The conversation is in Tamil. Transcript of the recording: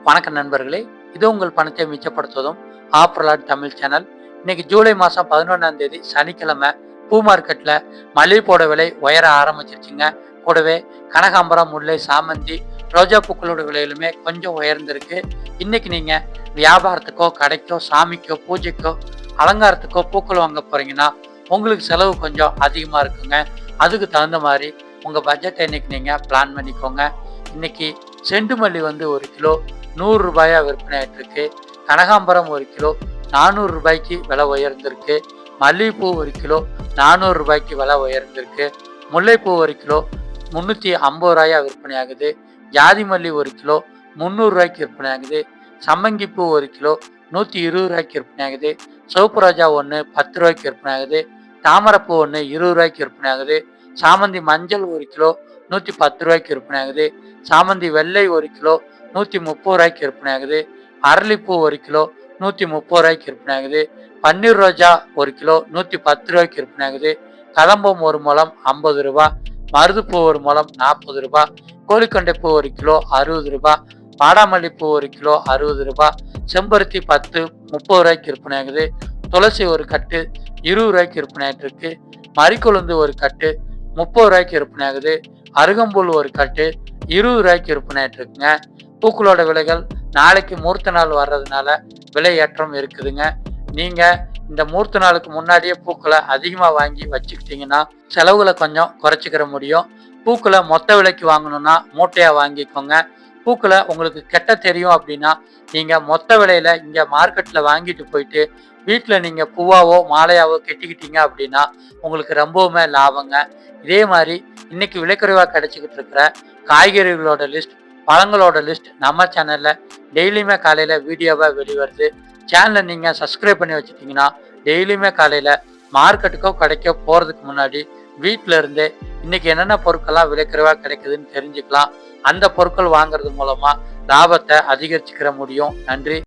வணக்கம் நண்பர்களே, இது உங்கள் பணத்தை மிச்சப்படுத்துவதும் ஆப்ரலாட் தமிழ் சேனல். இன்னைக்கு ஜூலை மாதம் 11ஆம் தேதி சனிக்கிழமை பூ மார்க்கெட்டில் மல்லிகைப்பூவோட விலை உயர ஆரம்பிச்சிருச்சுங்க. கூடவே கனகாம்பரம், முல்லை, சாமந்தி, ரோஜா பூக்களோட விலையிலுமே கொஞ்சம் உயர்ந்திருக்கு. இன்னைக்கு நீங்கள் வியாபாரத்துக்கோ, கடைக்கோ, சாமிக்கோ, பூஜைக்கோ, அலங்காரத்துக்கோ பூக்கள் வாங்க போகிறீங்கன்னா உங்களுக்கு செலவு கொஞ்சம் அதிகமாக இருக்குங்க. அதுக்கு தகுந்த மாதிரி உங்கள் பட்ஜெட்டை இன்னைக்கு நீங்கள் பிளான் பண்ணிக்கோங்க. இன்னைக்கு செண்டு மல்லி வந்து 1 கிலோ 100 ரூபாயா விற்பனை ஆயிட்டு இருக்கு. கனகாம்பரம் 1 கிலோ 400 ரூபாய்க்கு விலை உயர்ந்திருக்கு. மல்லிகைப்பூ 1 கிலோ 400 ரூபாய்க்கு விலை உயர்ந்திருக்கு. முல்லைப்பூ 1 கிலோ 350 ரூபாயா விற்பனை ஆகுது. ஜாதி மல்லி 1 கிலோ 300 ரூபாய்க்கு விற்பனை ஆகுது. சம்மங்கிப்பூ 1 கிலோ 120 ரூபாய்க்கு விற்பனை ஆகுது. சிவப்பு ரோஜா 1 10 ரூபாய்க்கு விற்பனை ஆகுது. தாமரைப்பூ 1 20 ரூபாய்க்கு விற்பனை ஆகுது. சாமந்தி மஞ்சள் 1 கிலோ 110 ரூபாய்க்கு விற்பனை ஆகுது. சாமந்தி வெள்ளை 1 கிலோ 130 ரூபாய்க்கு விற்பனை ஆகுது. அரளிப்பூ 1 கிலோ 130 ரூபாய்க்கு விற்பனை ஆகுது. பன்னீர் ரோஜா 1 கிலோ 110 ரூபாய்க்கு விற்பனை ஆகுது. கதம்பம் 1 முழம் 50 ரூபாய். மருதுப்பூ 1 முழம் 40 ரூபாய். கோழிக்கொண்டைப்பூ 1 கிலோ 60 ரூபாய். வாடாமல்லிப்பூ 1 கிலோ 60 ரூபாய். செம்பருத்தி 10 30 ரூபாய்க்கு விற்பனை ஆகுது. துளசி 1 கட்டு 20 ரூபாய்க்கு விற்பனை ஆகிட்டு இருக்கு. மறிக்கொழுந்து 1 கட்டு 30 ரூபாய்க்கு விற்பனை ஆகுது. அருகம்புல் 1 கட்டு 20 ரூபாய்க்கு விற்பனை ஆகிட்டு இருக்குங்க. பூக்களோட விலைகள் நாளைக்கு மூர்த்த நாள் வர்றதுனால விலை ஏற்றம் இருக்குதுங்க. நீங்க இந்த மூர்த்த நாளுக்கு முன்னாடியே பூக்களை அதிகமாக வாங்கி வச்சுக்கிட்டீங்கன்னா செலவுகளை கொஞ்சம் குறைச்சிக்கிற முடியும். பூக்களை மொத்த விலைக்கு வாங்கணும்னா மூட்டையா வாங்கிக்கோங்க. பூக்களை உங்களுக்கு கெட்ட தெரியும் அப்படின்னா நீங்க மொத்த விலையில இங்க மார்க்கெட்ல வாங்கிட்டு போயிட்டு வீட்டில் நீங்க பூவாவோ மாலையாவோ கெட்டிக்கிட்டீங்க அப்படின்னா உங்களுக்கு ரொம்பவுமே லாபங்க. இதே மாதிரி இன்னைக்கு விலைக்குறைவாக கிடைச்சிக்கிட்டு இருக்கிற காய்கறிகளோட லிஸ்ட், பழங்களோட லிஸ்ட் நம்ம சேனல்ல டெய்லியுமே காலையில வீடியோவா வெளிவருது. சேனலை நீங்க சப்ஸ்கிரைப் பண்ணி வச்சுட்டீங்கன்னா டெய்லியுமே காலையில மார்க்கெட்டுக்கோ கடைக்கோ போறதுக்கு முன்னாடி வீட்டில இருந்தே இன்னைக்கு என்னென்ன பொருட்கள்லாம் விலைக்குறைவாக கிடைக்குதுன்னு தெரிஞ்சுக்கலாம். அந்த பொருட்கள் வாங்குறது மூலமா லாபத்தை அதிகரிச்சுக்கிற முடியும். நன்றி.